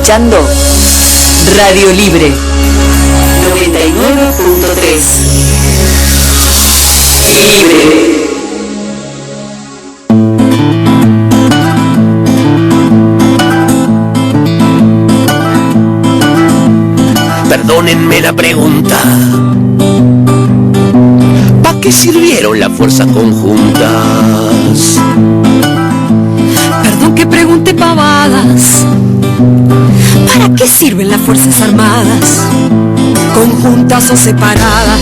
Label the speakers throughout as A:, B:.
A: escuchando Radio Libre 99.3. Libre.
B: Perdónenme la pregunta. ¿Para qué sirvieron las fuerzas conjuntas?
C: Perdón que pregunte pavadas. ¿Para qué sirven las fuerzas armadas? Conjuntas o separadas.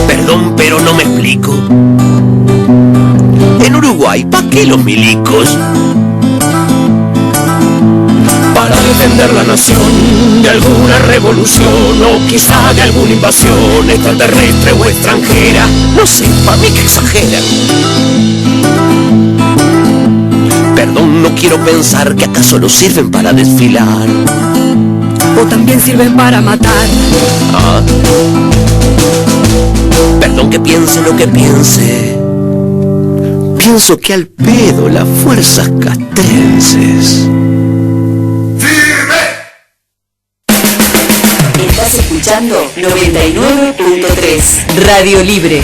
B: Perdón, pero no me explico. En Uruguay, ¿para qué los milicos? Para defender la nación de alguna revolución o quizá de alguna invasión extraterrestre o extranjera. No sé, para mí que exageran. Perdón, no quiero pensar que acaso no sirven para desfilar.
C: O también sirven para matar.
B: Ah. Perdón que piense lo que piense. Pienso que al pedo las fuerzas castrenses.
A: Estás escuchando 99.3 Radio Libre.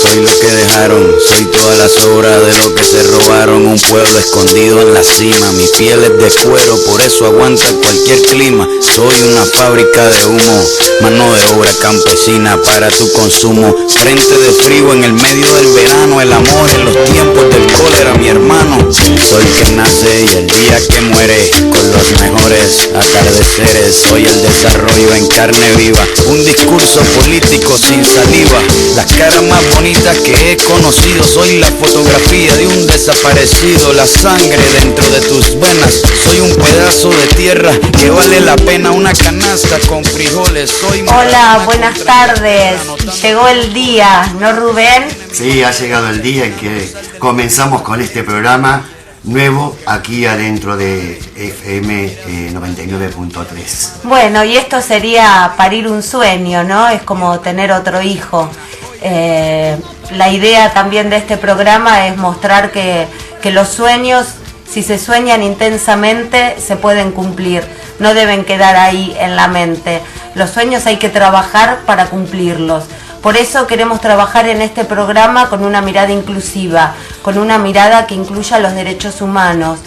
D: Soy lo que dejaron, soy todas las obras de lo que se robaron. Un pueblo escondido en la cima, mi piel es de cuero, por eso aguanta cualquier clima. Soy una fábrica de humo, mano de obra campesina para tu consumo. Frente de frío en el medio del verano, el amor en los tiempos del cólera, mi hermano. Soy que nace y el día que muere, con los mejores atardeceres. Soy el desarrollo en carne viva, un discurso político sin saliva. Las caras más bonitas que he conocido, soy la fotografía de un desaparecido. La sangre dentro de tus venas, soy un pedazo de tierra que vale la pena una canasta con frijoles. Soy
E: Hola, buenas tardes. Llegó el día, ¿no, Rubén?
F: Sí, ha llegado el día en que comenzamos con este programa nuevo aquí adentro de FM 99.3.
E: Bueno, y esto sería parir un sueño, ¿no? Es como tener otro hijo. La idea también de este programa es mostrar que los sueños, si se sueñan intensamente, se pueden cumplir. No deben quedar ahí en la mente. Los sueños hay que trabajar para cumplirlos. Por eso queremos trabajar en este programa con una mirada inclusiva, con una mirada que incluya los derechos humanos,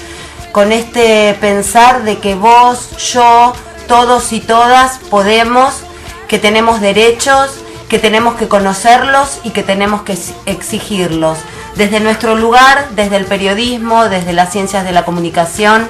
E: con este pensar de que vos, yo, todos y todas podemos, que tenemos derechos, que tenemos que conocerlos y que tenemos que exigirlos. Desde nuestro lugar, desde el periodismo, desde las ciencias de la comunicación,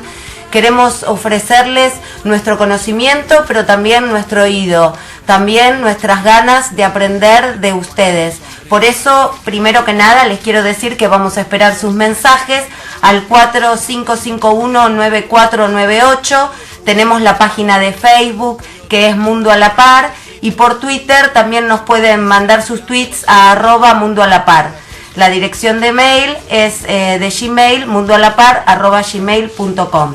E: queremos ofrecerles nuestro conocimiento, pero también nuestro oído, también nuestras ganas de aprender de ustedes. Por eso, primero que nada, les quiero decir que vamos a esperar sus mensajes al 4551-9498. Tenemos la página de Facebook, que es Mundo a la Par, y por Twitter también nos pueden mandar sus tweets a @mundoalapar. La dirección de mail es de Gmail, mundoalapar@gmail.com.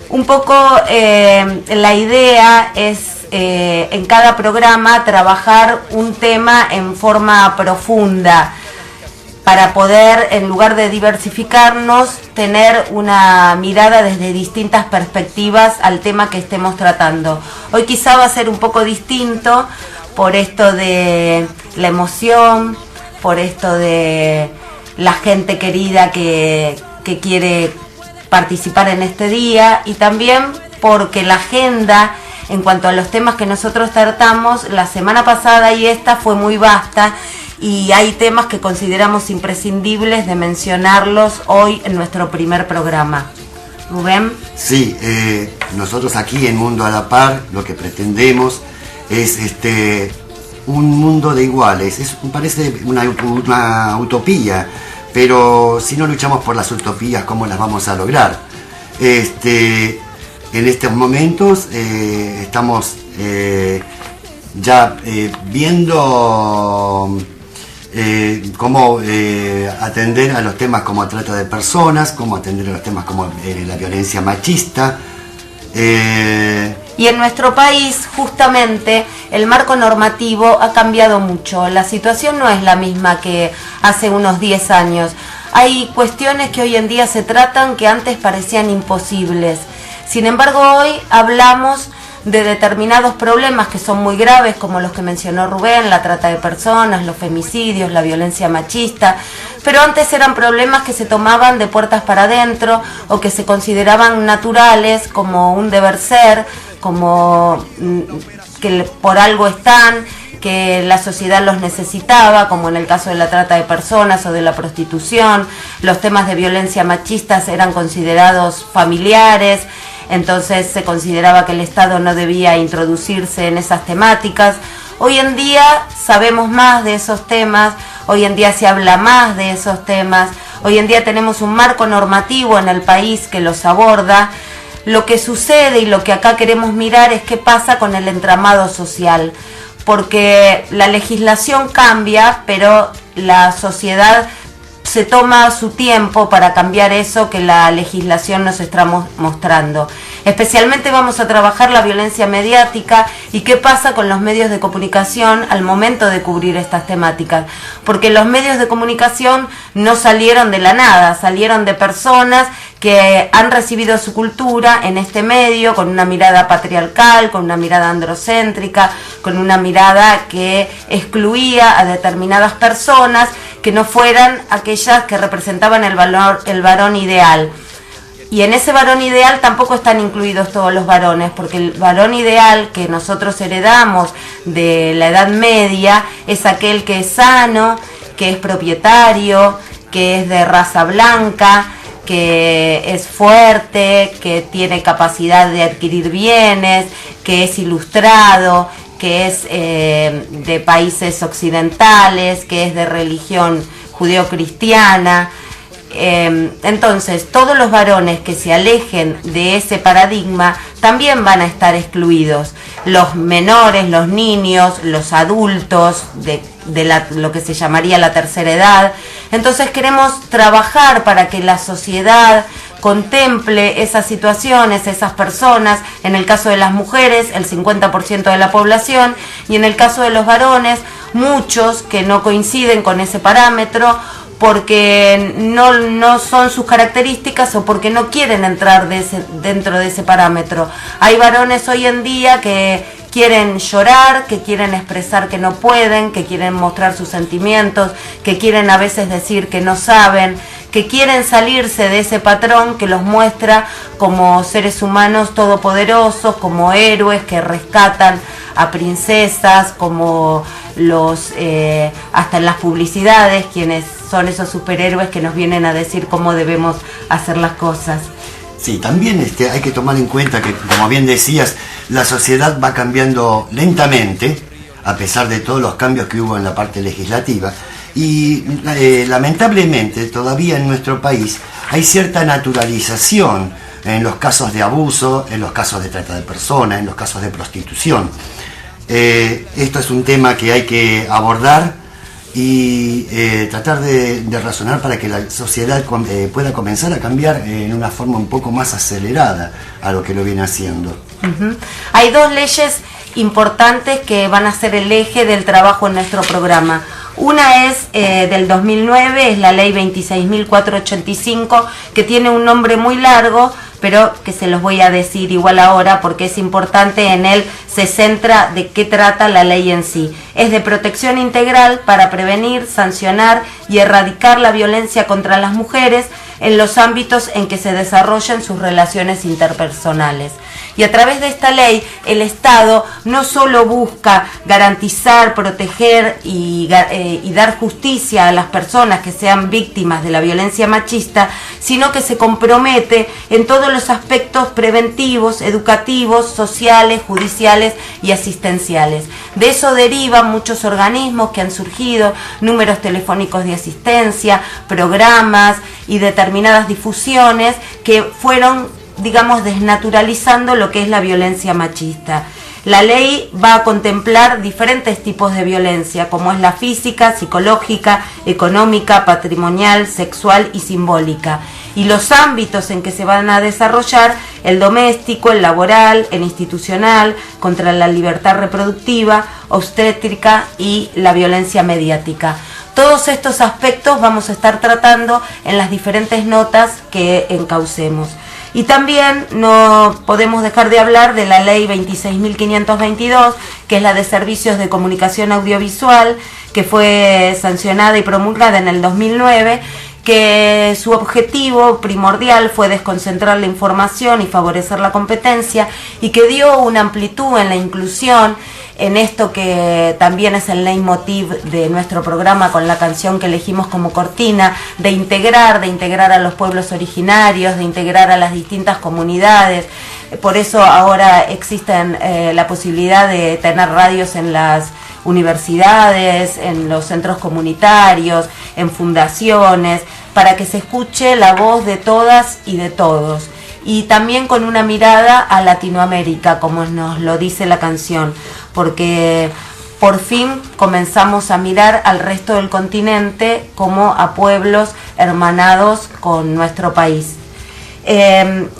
E: Un poco la idea es en cada programa trabajar un tema en forma profunda para poder, en lugar de diversificarnos, tener una mirada desde distintas perspectivas al tema que estemos tratando. Hoy quizá va a ser un poco distinto por esto de la emoción, por esto de la gente querida que quiere participar en este día, y también porque la agenda en cuanto a los temas que nosotros tratamos la semana pasada y esta fue muy vasta, y hay temas que consideramos imprescindibles de mencionarlos hoy en nuestro primer programa. Rubén.
F: Sí, nosotros aquí en Mundo a la Par lo que pretendemos es un mundo de iguales. Parece una utopía, pero si no luchamos por las utopías, ¿cómo las vamos a lograr? En estos momentos estamos ya viendo cómo atender a los temas como trata de personas, cómo atender a los temas como la violencia machista,
E: Y en nuestro país, justamente, el marco normativo ha cambiado mucho. La situación no es la misma que hace unos 10 años. Hay cuestiones que hoy en día se tratan que antes parecían imposibles. Sin embargo, hoy hablamos de determinados problemas que son muy graves, como los que mencionó Rubén, la trata de personas, los femicidios, la violencia machista, pero antes eran problemas que se tomaban de puertas para adentro o que se consideraban naturales, como un deber ser, como que por algo están, que la sociedad los necesitaba, como en el caso de la trata de personas o de la prostitución. Los temas de violencia machistas eran considerados familiares, entonces se consideraba que el Estado no debía introducirse en esas temáticas. Hoy en día sabemos más de esos temas, hoy en día se habla más de esos temas, hoy en día tenemos un marco normativo en el país que los aborda. Lo que sucede y lo que acá queremos mirar es qué pasa con el entramado social, porque la legislación cambia, pero la sociedad se toma su tiempo para cambiar eso que la legislación nos está mostrando. Especialmente vamos a trabajar la violencia mediática y qué pasa con los medios de comunicación al momento de cubrir estas temáticas. Porque los medios de comunicación no salieron de la nada, salieron de personas que han recibido su cultura en este medio con una mirada patriarcal, con una mirada androcéntrica, con una mirada que excluía a determinadas personas que no fueran aquellas que representaban el varón ideal. Y en ese varón ideal tampoco están incluidos todos los varones, porque el varón ideal que nosotros heredamos de la Edad Media es aquel que es sano, que es propietario, que es de raza blanca, que es fuerte, que tiene capacidad de adquirir bienes, que es ilustrado, que es de países occidentales, que es de religión judeocristiana. Entonces, todos los varones que se alejen de ese paradigma también van a estar excluidos. Los menores, los niños, los adultos de lo que se llamaría la tercera edad. Entonces queremos trabajar para que la sociedad contemple esas situaciones, esas personas, en el caso de las mujeres, el 50% de la población, y en el caso de los varones, muchos que no coinciden con ese parámetro, porque no son sus características o porque no quieren entrar dentro de ese parámetro. Hay varones hoy en día que quieren llorar, que quieren expresar que no pueden, que quieren mostrar sus sentimientos, que quieren a veces decir que no saben, que quieren salirse de ese patrón que los muestra como seres humanos todopoderosos, como héroes que rescatan a princesas, como los hasta en las publicidades, quienes son esos superhéroes que nos vienen a decir cómo debemos hacer las cosas.
F: Sí, también hay que tomar en cuenta que, como bien decías, la sociedad va cambiando lentamente, a pesar de todos los cambios que hubo en la parte legislativa, y lamentablemente todavía en nuestro país hay cierta naturalización en los casos de abuso, en los casos de trata de personas, en los casos de prostitución. Esto es un tema que hay que abordar y tratar de razonar para que la sociedad pueda comenzar a cambiar en una forma un poco más acelerada a lo que lo viene haciendo.
E: Uh-huh. Hay dos leyes importantes que van a ser el eje del trabajo en nuestro programa. Una es del 2009, es la ley 26.485, que tiene un nombre muy largo, pero que se los voy a decir igual ahora porque es importante. En él se centra de qué trata la ley en sí. Es de protección integral para prevenir, sancionar y erradicar la violencia contra las mujeres en los ámbitos en que se desarrollan sus relaciones interpersonales. Y a través de esta ley, el Estado no solo busca garantizar, proteger y dar justicia a las personas que sean víctimas de la violencia machista, sino que se compromete en todos los aspectos preventivos, educativos, sociales, judiciales y asistenciales. De eso derivan muchos organismos que han surgido, números telefónicos de asistencia, programas y determinadas difusiones que fueron, digamos, desnaturalizando lo que es la violencia machista. La ley va a contemplar diferentes tipos de violencia, como es la física, psicológica, económica, patrimonial, sexual y simbólica. Y los ámbitos en que se van a desarrollar: el doméstico, el laboral, el institucional, contra la libertad reproductiva, obstétrica y la violencia mediática. Todos estos aspectos vamos a estar tratando en las diferentes notas que encaucemos. Y también no podemos dejar de hablar de la ley 26.522, que es la de servicios de comunicación audiovisual, que fue sancionada y promulgada en el 2009, que su objetivo primordial fue desconcentrar la información y favorecer la competencia, y que dio una amplitud en la inclusión, en esto que también es el leitmotiv de nuestro programa con la canción que elegimos como cortina, de integrar a los pueblos originarios, de integrar a las distintas comunidades. Por eso ahora existen la posibilidad de tener radios en las universidades, en los centros comunitarios, en fundaciones, para que se escuche la voz de todas y de todos. Y también con una mirada a Latinoamérica, como nos lo dice la canción, porque por fin comenzamos a mirar al resto del continente como a pueblos hermanados con nuestro país.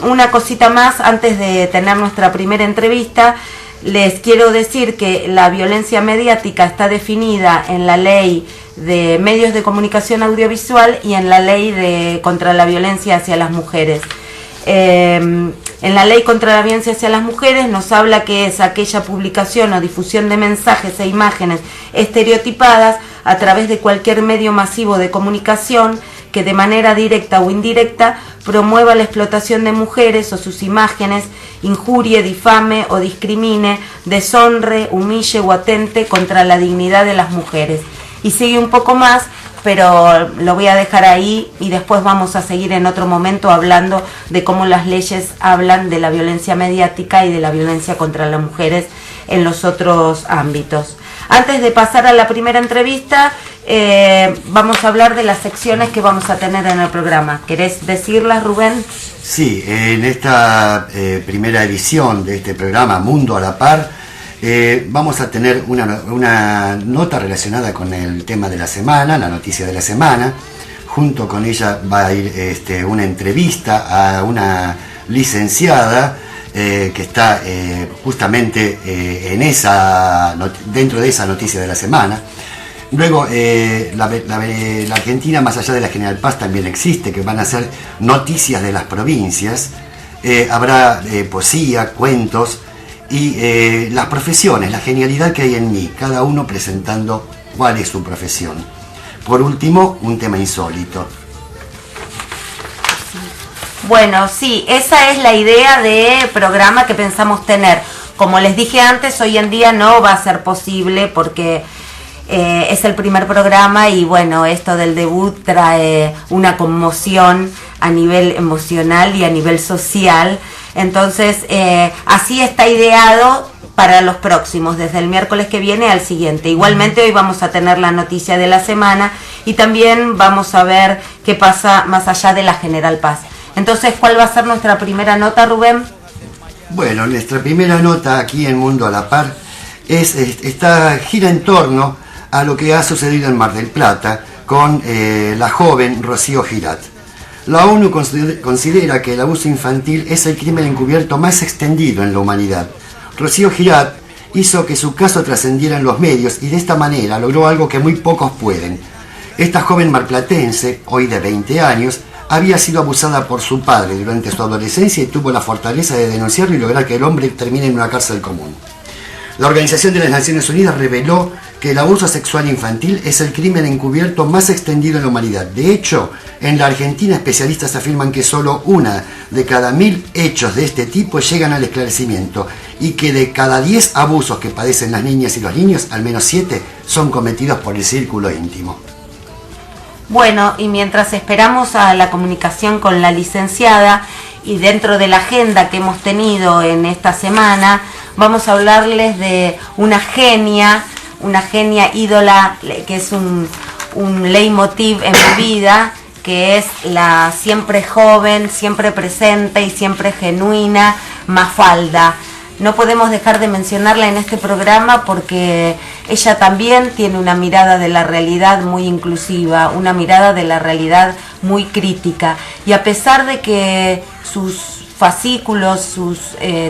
E: Una cosita más antes de tener nuestra primera entrevista. Les quiero decir que la violencia mediática está definida en la Ley de Medios de Comunicación Audiovisual y en la Ley contra la Violencia hacia las Mujeres. En la Ley contra la Violencia hacia las Mujeres nos habla que es aquella publicación o difusión de mensajes e imágenes estereotipadas a través de cualquier medio masivo de comunicación que de manera directa o indirecta promueva la explotación de mujeres o sus imágenes, injurie, difame o discrimine, deshonre, humille o atente contra la dignidad de las mujeres. Y sigue un poco más, pero lo voy a dejar ahí y después vamos a seguir en otro momento hablando de cómo las leyes hablan de la violencia mediática y de la violencia contra las mujeres en los otros ámbitos. Antes de pasar a la primera entrevista, vamos a hablar de las secciones que vamos a tener en el programa. ¿Querés decirlas, Rubén?
F: Sí, en esta primera edición de este programa, Mundo a la Par, vamos a tener una nota relacionada con el tema de la semana, la noticia de la semana. Junto con ella va a ir una entrevista a una licenciada que está justamente dentro de esa noticia de la semana. Luego, la Argentina, más allá de la General Paz, también existe, que van a ser noticias de las provincias. Habrá poesía, cuentos y las profesiones, la genialidad que hay en mí, cada uno presentando cuál es su profesión. Por último, un tema insólito.
E: Bueno, sí, esa es la idea de programa que pensamos tener. Como les dije antes, hoy en día no va a ser posible porque es el primer programa y bueno, esto del debut trae una conmoción a nivel emocional y a nivel social. Entonces, así está ideado para los próximos, desde el miércoles que viene al siguiente. Igualmente hoy vamos a tener la noticia de la semana y también vamos a ver qué pasa más allá de la General Paz. Entonces, ¿cuál va a ser nuestra primera nota, Rubén?
F: Bueno, nuestra primera nota aquí en Mundo a la Par gira en torno a lo que ha sucedido en Mar del Plata con la joven Rocío Girat. La ONU considera que el abuso infantil es el crimen encubierto más extendido en la humanidad. Rocío Girat hizo que su caso trascendiera en los medios y de esta manera logró algo que muy pocos pueden. Esta joven marplatense, hoy de 20 años, había sido abusada por su padre durante su adolescencia y tuvo la fortaleza de denunciarlo y lograr que el hombre termine en una cárcel común. La Organización de las Naciones Unidas reveló que el abuso sexual infantil es el crimen encubierto más extendido en la humanidad. De hecho, en la Argentina especialistas afirman que solo 1 de cada 1000 hechos de este tipo llegan al esclarecimiento y que de cada 10 abusos que padecen las niñas y los niños, al menos 7 son cometidos por el círculo íntimo.
E: Bueno, y mientras esperamos a la comunicación con la licenciada y dentro de la agenda que hemos tenido en esta semana, vamos a hablarles de una genia ídola, que es un leitmotiv en mi vida, que es la siempre joven, siempre presente y siempre genuina Mafalda. no podemos dejar de mencionarla en este programa porque ella también tiene una mirada de la realidad muy inclusiva, una mirada de la realidad muy crítica. Y a pesar de que sus fascículos, sus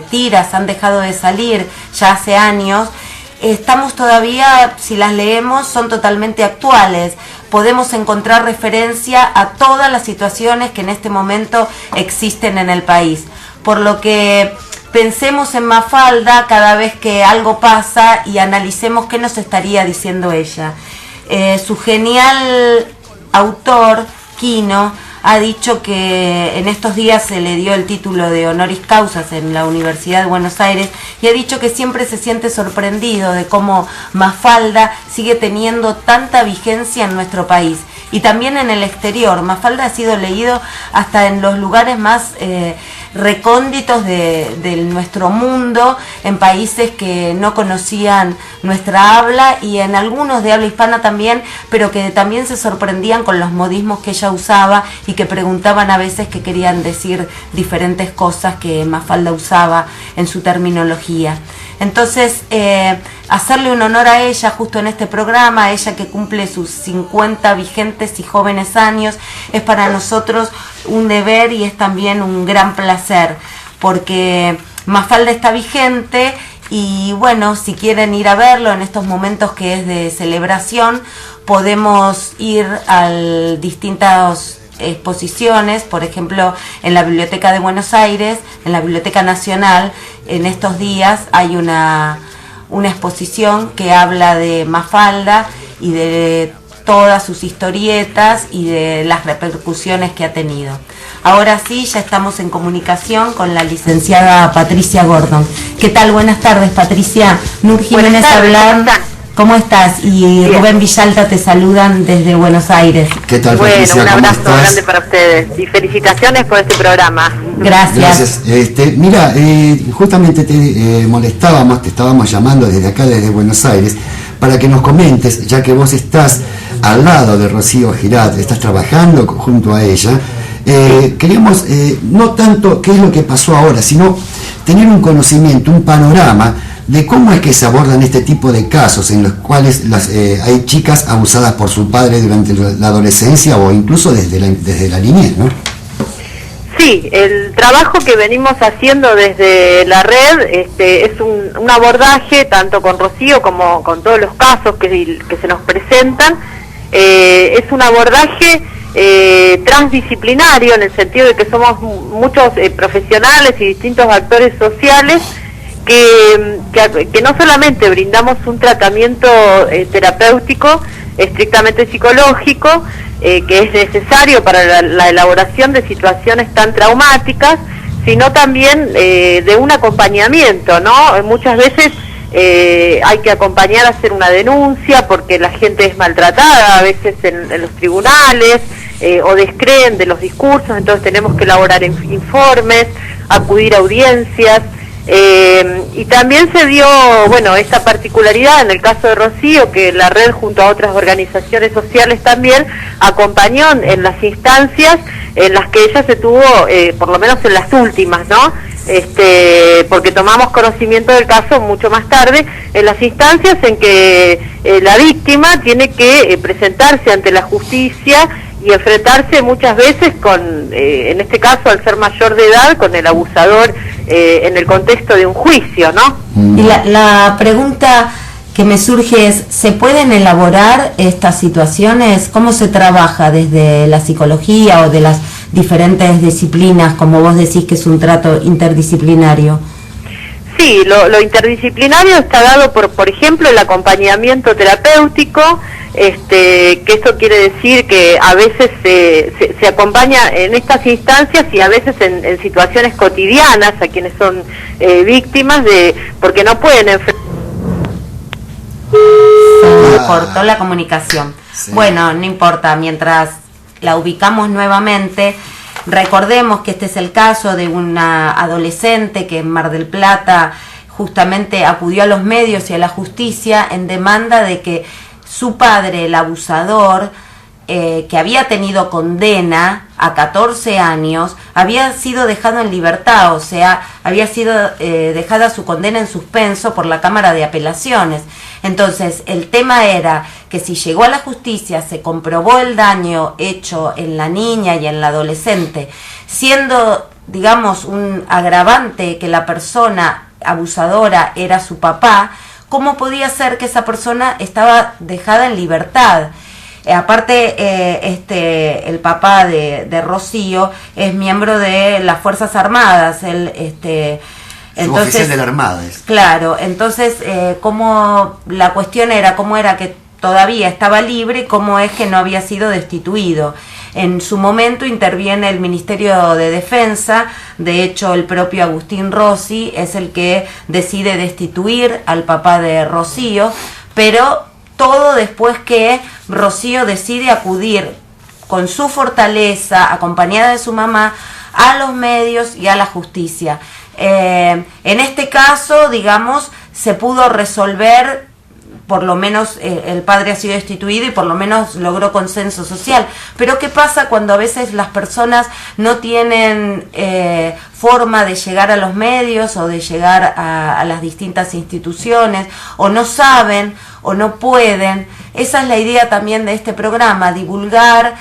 E: tiras han dejado de salir ya hace años, estamos todavía, si las leemos, son totalmente actuales. Podemos encontrar referencia a todas las situaciones que en este momento existen en el país. Por lo que pensemos en Mafalda cada vez que algo pasa y analicemos qué nos estaría diciendo ella. Su genial autor, Quino, ha dicho que en estos días se le dio el título de honoris causa en la Universidad de Buenos Aires y ha dicho que siempre se siente sorprendido de cómo Mafalda sigue teniendo tanta vigencia en nuestro país y también en el exterior. Mafalda ha sido leído hasta en los lugares más recónditos de nuestro mundo, en países que no conocían nuestra habla y en algunos de habla hispana también, pero que también se sorprendían con los modismos que ella usaba y que preguntaban a veces que querían decir diferentes cosas que Mafalda usaba en su terminología. Entonces, hacerle un honor a ella justo en este programa, a ella que cumple sus 50 vigentes y jóvenes años, es para nosotros un deber y es también un gran placer, porque Mafalda está vigente y bueno, si quieren ir a verlo en estos momentos que es de celebración, podemos ir a distintas exposiciones, por ejemplo en la Biblioteca de Buenos Aires, en la Biblioteca Nacional, en estos días hay una exposición que habla de Mafalda y de todas sus historietas y de las repercusiones que ha tenido. Ahora sí, ya estamos en comunicación con la licenciada Patricia Gordon. ¿Qué tal? Buenas tardes, Patricia. Nur Jiménez hablar. ¿Cómo estás? Y bien. Rubén Villalta te saludan desde Buenos Aires.
F: ¿Qué tal, Patricia?
G: Bueno, un abrazo grande para ustedes y felicitaciones por este programa.
E: Gracias.
F: Mira, justamente te molestábamos, te estábamos llamando desde acá, desde Buenos Aires, para que nos comentes, ya que vos estás al lado de Rocío Girat, estás trabajando junto a ella. Queríamos no tanto qué es lo que pasó ahora, sino tener un conocimiento, un panorama de cómo es que se abordan este tipo de casos en los cuales hay chicas abusadas por su padre durante la adolescencia o incluso desde la niñez, ¿no?
G: Sí, el trabajo que venimos haciendo desde la red es un abordaje tanto con Rocío como con todos los casos que se nos presentan. Es un abordaje transdisciplinario en el sentido de que somos muchos profesionales y distintos actores sociales que no solamente brindamos un tratamiento terapéutico estrictamente psicológico que es necesario para la elaboración de situaciones tan traumáticas, sino también de un acompañamiento, ¿no? Muchas veces hay que acompañar a hacer una denuncia porque la gente es maltratada a veces en los tribunales o descreen de los discursos, entonces tenemos que elaborar informes, acudir a audiencias. Y también se dio, bueno, esta particularidad en el caso de Rocío, que la red junto a otras organizaciones sociales también acompañó en las instancias en las que ella se tuvo, por lo menos en las últimas, ¿no? Porque tomamos conocimiento del caso mucho más tarde, en las instancias en que la víctima tiene que presentarse ante la justicia y enfrentarse muchas veces con, en este caso al ser mayor de edad, con el abusador en el contexto de un juicio, ¿no?
E: Y la pregunta que me surge es, ¿se pueden elaborar estas situaciones? ¿Cómo se trabaja desde la psicología o de las diferentes disciplinas, como vos decís que es un trato interdisciplinario?
G: Sí, lo interdisciplinario está dado por ejemplo, el acompañamiento terapéutico, que esto quiere decir que a veces se acompaña en estas instancias y a veces en situaciones cotidianas a quienes son víctimas porque no pueden enfrentar.
E: Se cortó la comunicación. Sí. Bueno, no importa, mientras la ubicamos nuevamente, recordemos que este es el caso de una adolescente que en Mar del Plata justamente acudió a los medios y a la justicia en demanda de que su padre, el abusador, que había tenido condena a 14 años, había sido dejado en libertad, o sea, había sido dejada su condena en suspenso por la Cámara de Apelaciones. Entonces, el tema era que si llegó a la justicia, se comprobó el daño hecho en la niña y en la adolescente, siendo, digamos, un agravante que la persona abusadora era su papá, ¿cómo podía ser que esa persona estaba dejada en libertad? Aparte, el papá de Rocío es miembro de las Fuerzas Armadas, entonces,
F: oficial de la Armada.
E: Claro, entonces, ¿cómo la cuestión era cómo era que todavía estaba libre y cómo es que no había sido destituido? En su momento interviene el Ministerio de Defensa, de hecho el propio Agustín Rossi es el que decide destituir al papá de Rocío, pero todo después que Rocío decide acudir con su fortaleza, acompañada de su mamá, a los medios y a la justicia. En este caso, digamos, se pudo resolver, por lo menos el padre ha sido destituido y por lo menos logró consenso social. Pero ¿qué pasa cuando a veces las personas no tienen forma de llegar a los medios o de llegar a las distintas instituciones, o no saben o no pueden? Esa es la idea también de este programa, divulgar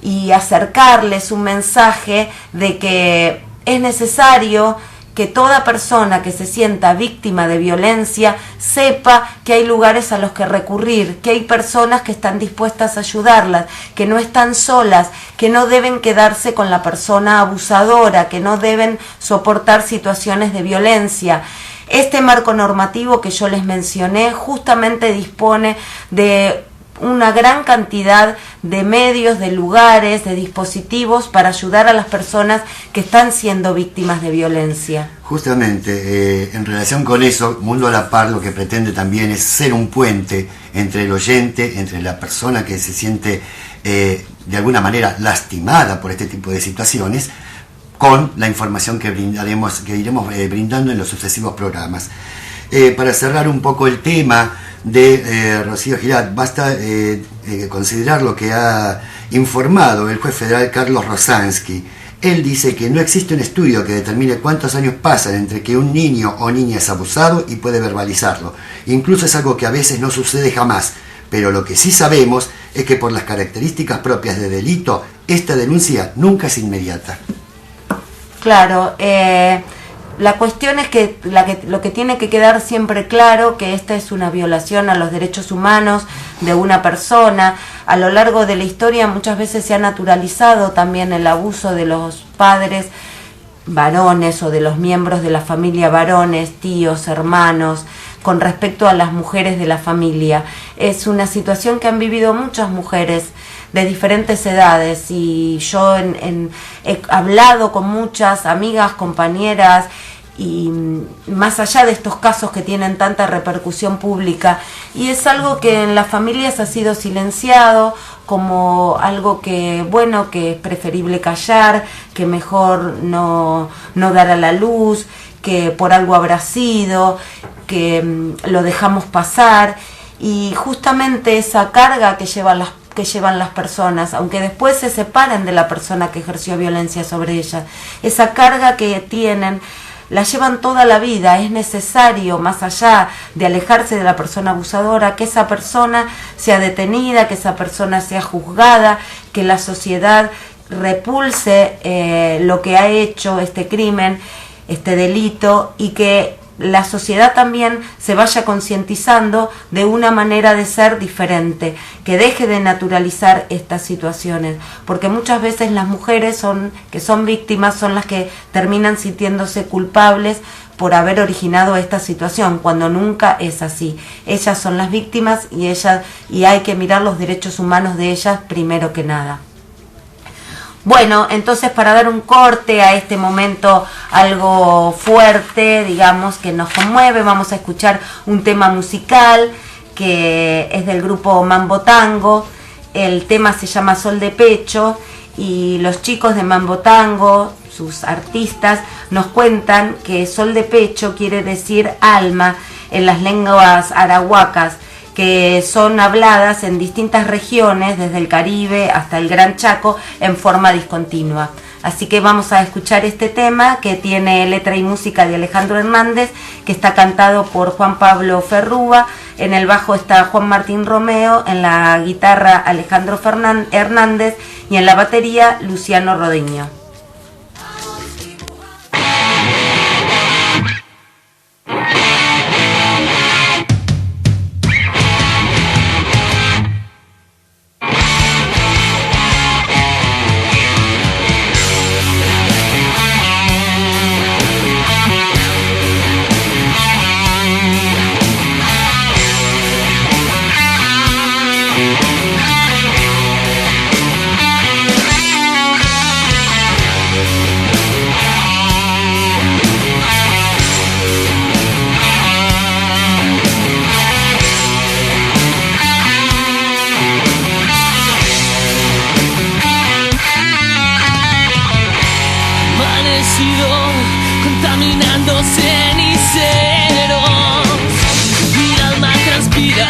E: y acercarles un mensaje de que es necesario que toda persona que se sienta víctima de violencia sepa que hay lugares a los que recurrir, que hay personas que están dispuestas a ayudarlas, que no están solas, que no deben quedarse con la persona abusadora, que no deben soportar situaciones de violencia. Este marco normativo que yo les mencioné justamente dispone de una gran cantidad de medios, de lugares, de dispositivos para ayudar a las personas que están siendo víctimas de violencia.
F: Justamente, en relación con eso, Mundo a la Par lo que pretende también es ser un puente entre el oyente, entre la persona que se siente de alguna manera lastimada por este tipo de situaciones, con la información que iremos brindando en los sucesivos programas. Para cerrar un poco el tema de Rocío Girat, basta considerar lo que ha informado el juez federal Carlos Rosansky. Él dice que no existe un estudio que determine cuántos años pasan entre que un niño o niña es abusado y puede verbalizarlo. Incluso es algo que a veces no sucede jamás, pero lo que sí sabemos es que por las características propias de delito, esta denuncia nunca es inmediata.
E: Claro, la cuestión es que lo que tiene que quedar siempre claro que esta es una violación a los derechos humanos de una persona. A lo largo de la historia muchas veces se ha naturalizado también el abuso de los padres varones o de los miembros de la familia varones, tíos, hermanos, con respecto a las mujeres de la familia. Es una situación que han vivido muchas mujeres de diferentes edades, y yo he hablado con muchas amigas, compañeras, y más allá de estos casos que tienen tanta repercusión pública, y es algo que en las familias ha sido silenciado como algo que, bueno, que es preferible callar, que mejor no dar a la luz, que por algo habrá sido, que lo dejamos pasar, y justamente esa carga que llevan las personas, aunque después se separen de la persona que ejerció violencia sobre ellas, esa carga que tienen la llevan toda la vida. Es necesario, más allá de alejarse de la persona abusadora, que esa persona sea detenida, que esa persona sea juzgada, que la sociedad repulse lo que ha hecho, este crimen, este delito, y que la sociedad también se vaya concientizando de una manera de ser diferente, que deje de naturalizar estas situaciones, porque muchas veces las mujeres que son víctimas son las que terminan sintiéndose culpables por haber originado esta situación, cuando nunca es así. Ellas son las víctimas y hay que mirar los derechos humanos de ellas primero que nada. Bueno, entonces, para dar un corte a este momento algo fuerte, digamos, que nos conmueve, vamos a escuchar un tema musical que es del grupo Mambo Tango. El tema se llama Sol de Pecho, y los chicos de Mambo Tango, sus artistas, nos cuentan que Sol de Pecho quiere decir alma en las lenguas arahuacas, que son habladas en distintas regiones, desde el Caribe hasta el Gran Chaco, en forma discontinua. Así que vamos a escuchar este tema que tiene letra y música de Alejandro Hernández, que está cantado por Juan Pablo Ferrúa. En el bajo está Juan Martín Romeo, en la guitarra Alejandro Hernández y en la batería Luciano Rodiño.
B: Contaminando ceniceros, mi alma transpira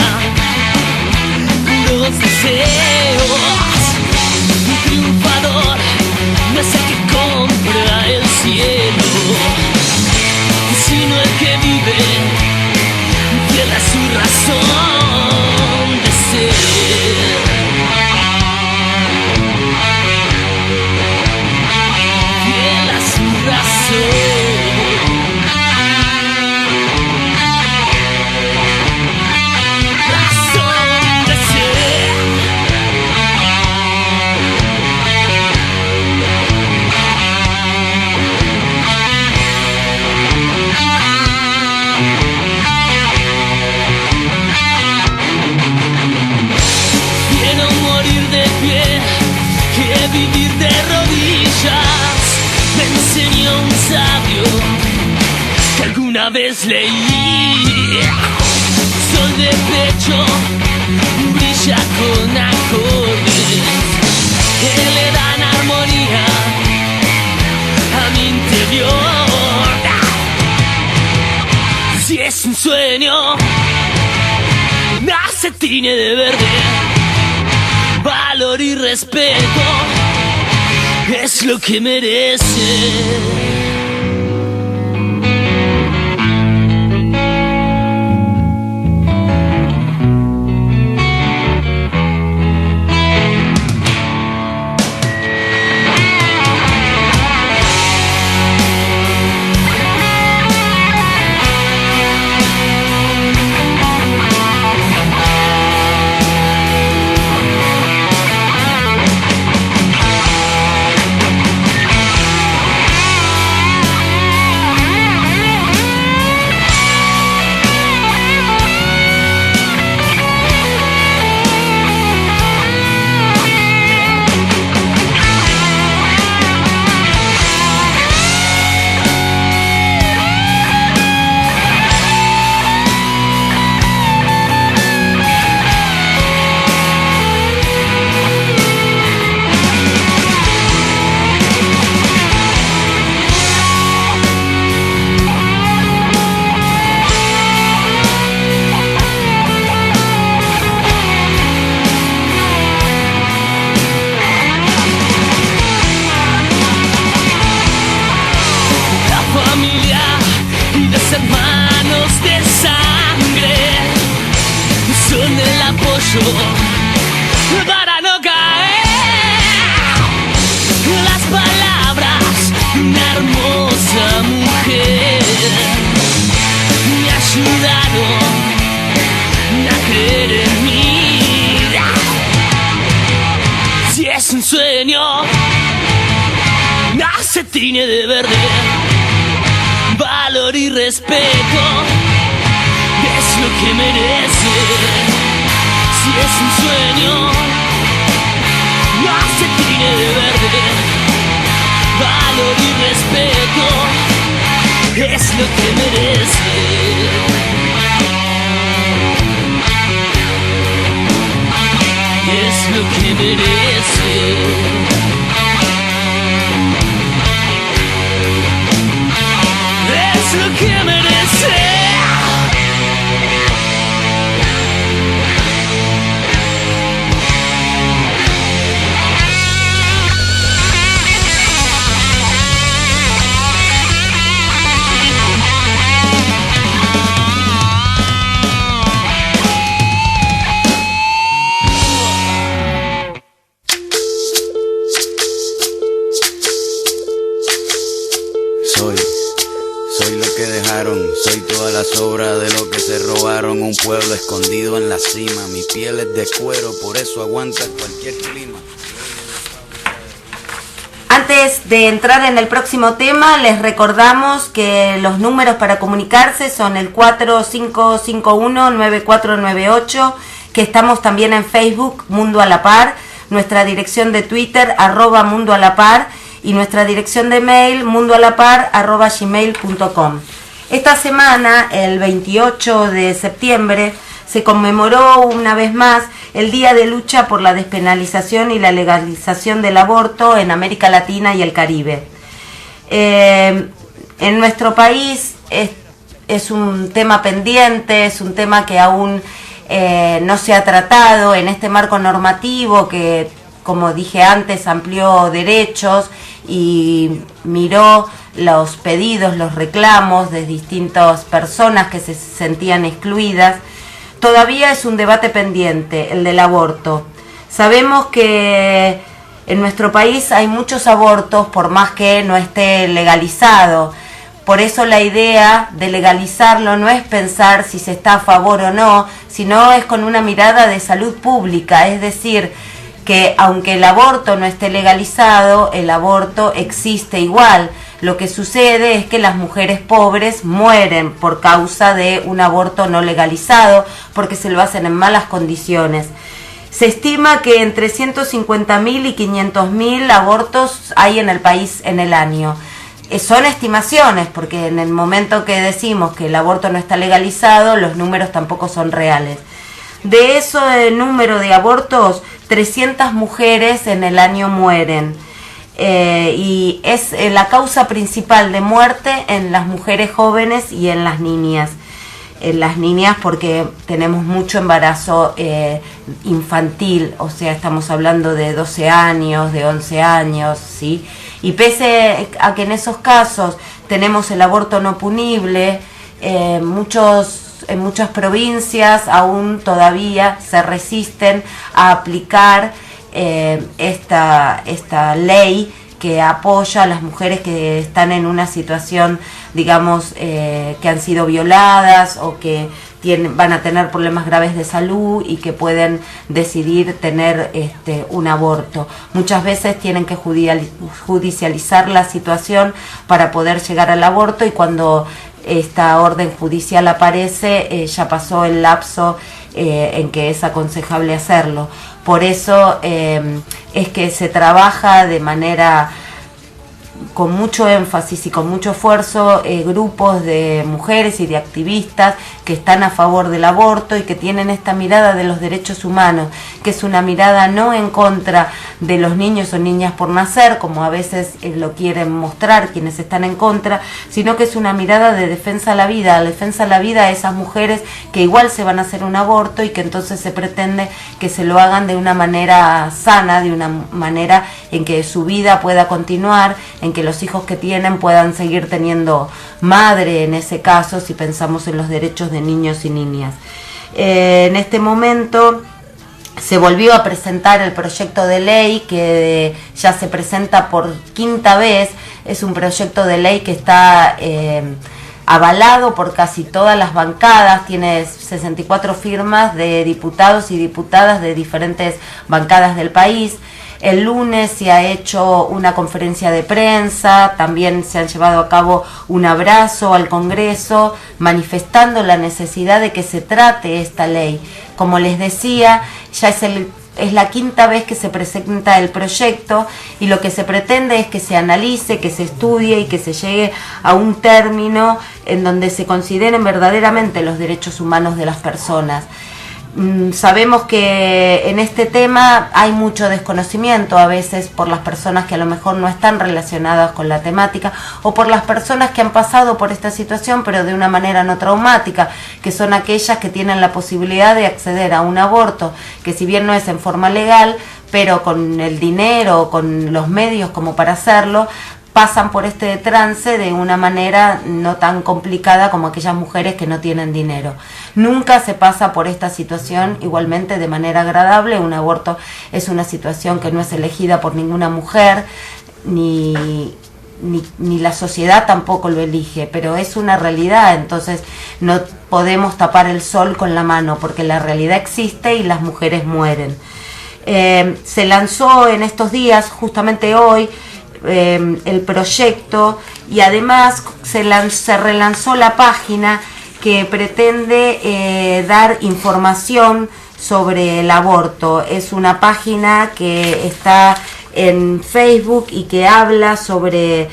B: puros deseos. Un triunfador no es el que compra el cielo, sino el que vive fiel a su razón de ser. Fiel a su razón. Vivir de rodillas me enseñó un sabio que alguna vez leí. Sol de pecho brilla con acordes que le dan armonía a mi interior. Si es un sueño, se tiñe de verde. Valor y respeto es lo que merece. Para no caer, las palabras de una hermosa mujer me ayudaron a creer en mí. Si es un sueño, se tiñe de verde. Valor y respeto es lo que merece. Si es un sueño, se tiñe de verde. Valor y respeto es lo que merece. Es lo que merece. Es lo que merece.
D: Soy toda la sobra de lo que se robaron, un pueblo escondido en la cima. Mi piel es de cuero, por eso aguanta cualquier clima.
E: Antes de entrar en el próximo tema, les recordamos que los números para comunicarse son el 4551-9498, que estamos también en Facebook, Mundo a la Par, nuestra dirección de Twitter, @Mundo a la Par, y nuestra dirección de mail, mundoalapar@gmail.com. Esta semana, el 28 de septiembre, se conmemoró una vez más el Día de Lucha por la Despenalización y la Legalización del Aborto en América Latina y el Caribe. En nuestro país es un tema pendiente, es un tema que aún no se ha tratado en este marco normativo que, como dije antes, amplió derechos y miró los pedidos, los reclamos de distintas personas que se sentían excluidas. Todavía es un debate pendiente, el del aborto. Sabemos que en nuestro país hay muchos abortos, por más que no esté legalizado. Por eso la idea de legalizarlo no es pensar si se está a favor o no, sino es con una mirada de salud pública, es decir, que aunque el aborto no esté legalizado, el aborto existe igual. Lo que sucede es que las mujeres pobres mueren por causa de un aborto no legalizado, porque se lo hacen en malas condiciones. Se estima que entre 150.000 y 500.000 abortos hay en el país en el año. Son estimaciones, porque en el momento que decimos que el aborto no está legalizado, los números tampoco son reales. De ese número de abortos, 300 mujeres en el año mueren. Y es la causa principal de muerte en las mujeres jóvenes y en las niñas. En las niñas porque tenemos mucho embarazo infantil, o sea, estamos hablando de 12 años, de 11 años, ¿sí? Y pese a que en esos casos tenemos el aborto no punible, en muchas provincias aún todavía se resisten a aplicar esta ley que apoya a las mujeres que están en una situación, digamos, que han sido violadas o que van a tener problemas graves de salud y que pueden decidir tener un aborto. Muchas veces tienen que judicializar la situación para poder llegar al aborto, y cuando esta orden judicial aparece, ya pasó el lapso en que es aconsejable hacerlo. Por eso es que se trabaja de manera con mucho énfasis y con mucho esfuerzo grupos de mujeres y de activistas que están a favor del aborto y que tienen esta mirada de los derechos humanos, que es una mirada no en contra de los niños o niñas por nacer, como a veces lo quieren mostrar quienes están en contra, sino que es una mirada de defensa a la vida a esas mujeres que igual se van a hacer un aborto y que entonces se pretende que se lo hagan de una manera sana, de una manera en que su vida pueda continuar, en que los hijos que tienen puedan seguir teniendo madre en ese caso, si pensamos en los derechos de niños y niñas. En este momento se volvió a presentar el proyecto de ley que ya se presenta por quinta vez. Es un proyecto de ley que está avalado por casi todas las bancadas, tiene 64 firmas de diputados y diputadas de diferentes bancadas del país. El lunes se ha hecho una conferencia de prensa, también se han llevado a cabo un abrazo al Congreso, manifestando la necesidad de que se trate esta ley. Como les decía, ya es la quinta vez que se presenta el proyecto y lo que se pretende es que se analice, que se estudie y que se llegue a un término en donde se consideren verdaderamente los derechos humanos de las personas. Sabemos que en este tema hay mucho desconocimiento a veces por las personas que a lo mejor no están relacionadas con la temática o por las personas que han pasado por esta situación pero de una manera no traumática, que son aquellas que tienen la posibilidad de acceder a un aborto, que si bien no es en forma legal, pero con el dinero, con los medios como para hacerlo, pasan por este trance de una manera no tan complicada como aquellas mujeres que no tienen dinero. Nunca se pasa por esta situación igualmente de manera agradable. Un aborto es una situación que no es elegida por ninguna mujer, ni ni la sociedad tampoco lo elige, pero es una realidad, entonces no podemos tapar el sol con la mano, porque la realidad existe y las mujeres mueren. Se lanzó en estos días, justamente hoy, el proyecto, y además se relanzó la página que pretende dar información sobre el aborto. Es una página que está en Facebook y que habla sobre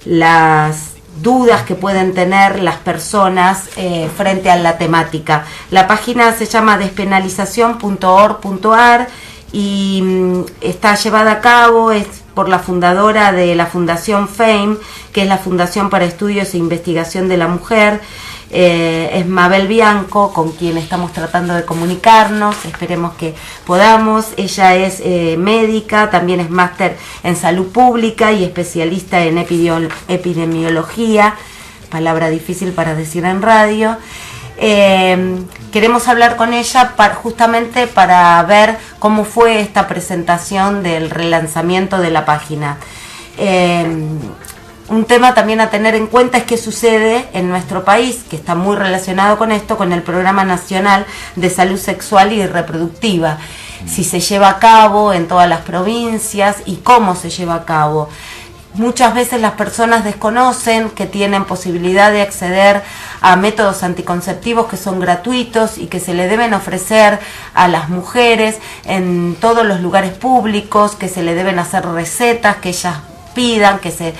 E: las dudas que pueden tener las personas frente a la temática. La página se llama despenalización.org.ar y está llevada a cabo, es por la fundadora de la Fundación FAME, que es la Fundación para Estudios e Investigación de la Mujer. Es Mabel Bianco, con quien estamos tratando de comunicarnos, esperemos que podamos. Ella es médica, también es máster en salud pública y especialista en epidemiología, palabra difícil para decir en radio. Queremos hablar con ella justamente para ver cómo fue esta presentación del relanzamiento de la página. Un tema también a tener en cuenta es qué sucede en nuestro país, que está muy relacionado con esto, con el Programa Nacional de Salud Sexual y Reproductiva. Si se lleva a cabo en todas las provincias y cómo se lleva a cabo. Muchas veces las personas desconocen que tienen posibilidad de acceder a métodos anticonceptivos que son gratuitos y que se le deben ofrecer a las mujeres en todos los lugares públicos, que se le deben hacer recetas, que ellas pidan, que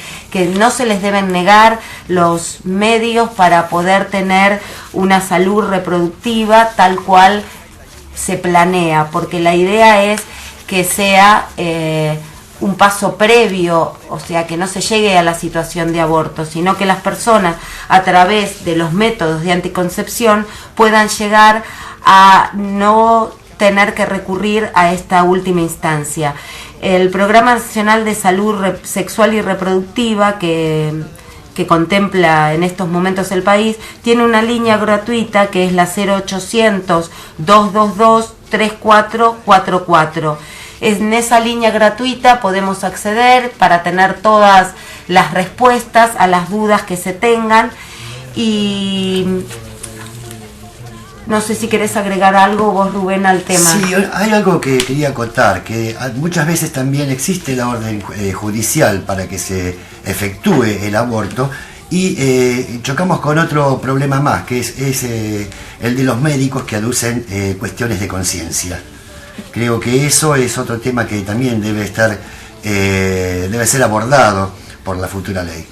E: no se les deben negar los medios para poder tener una salud reproductiva tal cual se planea, porque la idea es que sea un paso previo, o sea, que no se llegue a la situación de aborto, sino que las personas a través de los métodos de anticoncepción puedan llegar a no tener que recurrir a esta última instancia. El Programa Nacional de Salud Sexual y Reproductiva, que contempla en estos momentos el país, tiene una línea gratuita que es la 0800-222-3444. En esa línea gratuita podemos acceder para tener todas las respuestas a las dudas que se tengan. Y no sé si querés agregar algo vos, Rubén, al tema.
F: Sí, hay algo que quería acotar, que muchas veces también existe la orden judicial para que se efectúe el aborto y chocamos con otro problema más, que es el de los médicos que aducen cuestiones de conciencia. Creo que eso es otro tema que también debe ser abordado por la futura ley.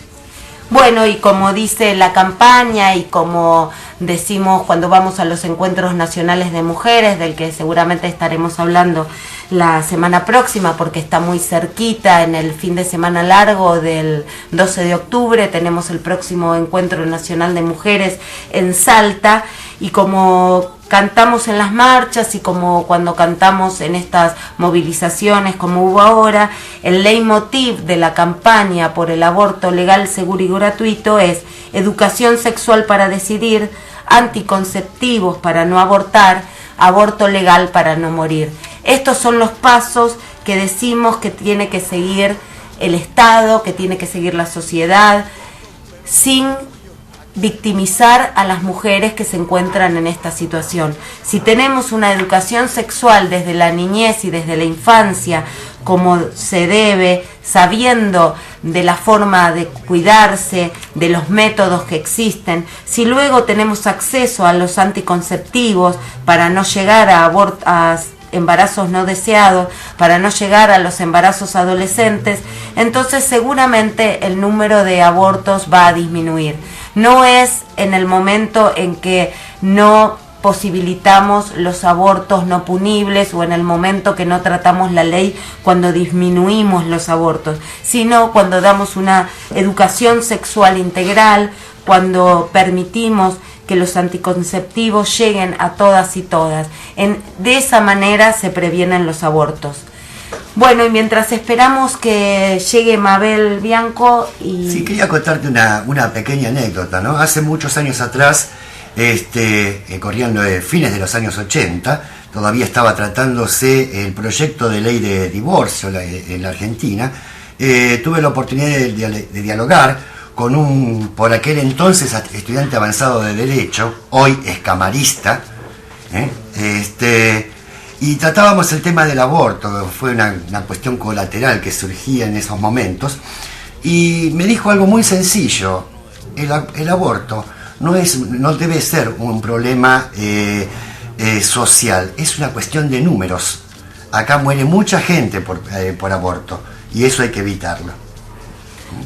E: Bueno, y como dice la campaña y como decimos cuando vamos a los encuentros nacionales de mujeres, del que seguramente estaremos hablando la semana próxima porque está muy cerquita, en el fin de semana largo del 12 de octubre tenemos el próximo encuentro nacional de mujeres en Salta, y como cantamos en las marchas y como cuando cantamos en estas movilizaciones como hubo ahora, el leitmotiv de la campaña por el aborto legal, seguro y gratuito es educación sexual para decidir, anticonceptivos para no abortar, aborto legal para no morir. Estos son los pasos que decimos que tiene que seguir el Estado, que tiene que seguir la sociedad, sin victimizar a las mujeres que se encuentran en esta situación. Si tenemos una educación sexual desde la niñez y desde la infancia, como se debe, sabiendo de la forma de cuidarse, de los métodos que existen, si luego tenemos acceso a los anticonceptivos para no llegar a embarazos no deseados, para no llegar a los embarazos adolescentes, entonces seguramente el número de abortos va a disminuir. No es en el momento en que no posibilitamos los abortos no punibles o en el momento que no tratamos la ley cuando disminuimos los abortos, sino cuando damos una educación sexual integral, cuando permitimos que los anticonceptivos lleguen a todas y todas. De esa manera se previenen los abortos. Bueno, y mientras esperamos que llegue Mabel Bianco y...
F: Sí, quería contarte una pequeña anécdota, ¿no? Hace muchos años atrás, corrían fines de los años 80, todavía estaba tratándose el proyecto de ley de divorcio en la Argentina, tuve la oportunidad de dialogar con un, por aquel entonces, estudiante avanzado de Derecho, hoy es camarista, y tratábamos el tema del aborto. Fue una cuestión colateral que surgía en esos momentos, y me dijo algo muy sencillo: el aborto no debe ser un problema social, es una cuestión de números. Acá muere mucha gente por aborto, y eso hay que evitarlo.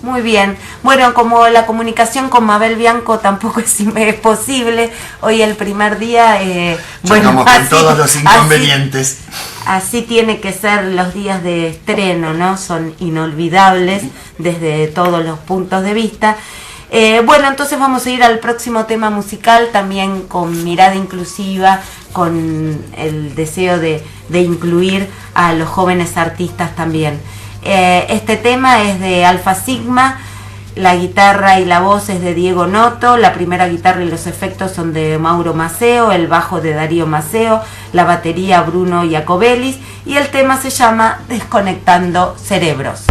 E: Muy bien. Bueno, como la comunicación con Mabel Bianco tampoco es posible, hoy el primer día,
F: Chocamos con todos los inconvenientes.
E: Así tiene que ser los días de estreno, ¿no? Son inolvidables desde todos los puntos de vista. Bueno, entonces vamos a ir al próximo tema musical, también con mirada inclusiva, con el deseo de incluir a los jóvenes artistas también. Este tema es de Alfa Sigma, la guitarra y la voz es de Diego Noto, la primera guitarra y los efectos son de Mauro Maceo, el bajo de Darío Maceo, la batería Bruno Iacobelis, y el tema se llama Desconectando Cerebros.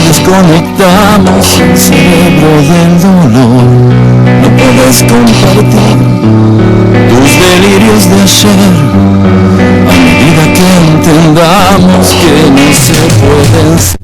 H: Desconectamos el cerebro del dolor. No puedes compartir tus delirios de ayer. A medida que entendamos que no se pueden ser.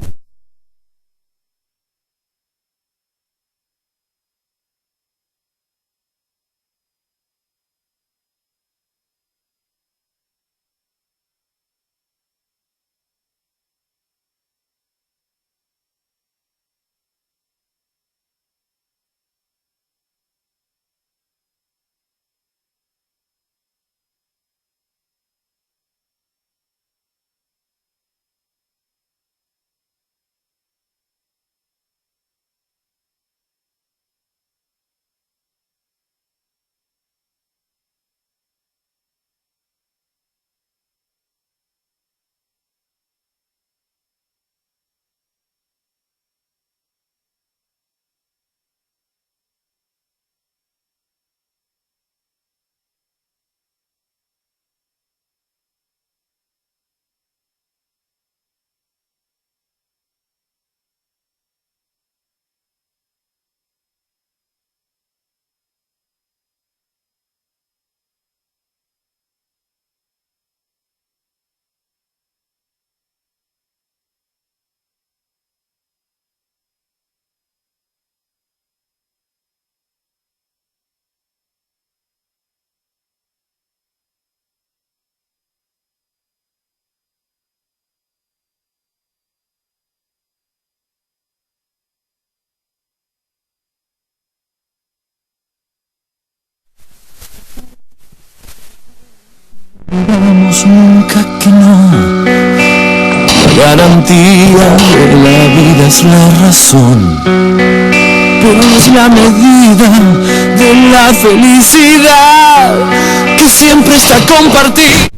H: Digamos nunca que no. La garantía de la vida es la razón, pero no es la medida de la felicidad que siempre está compartida.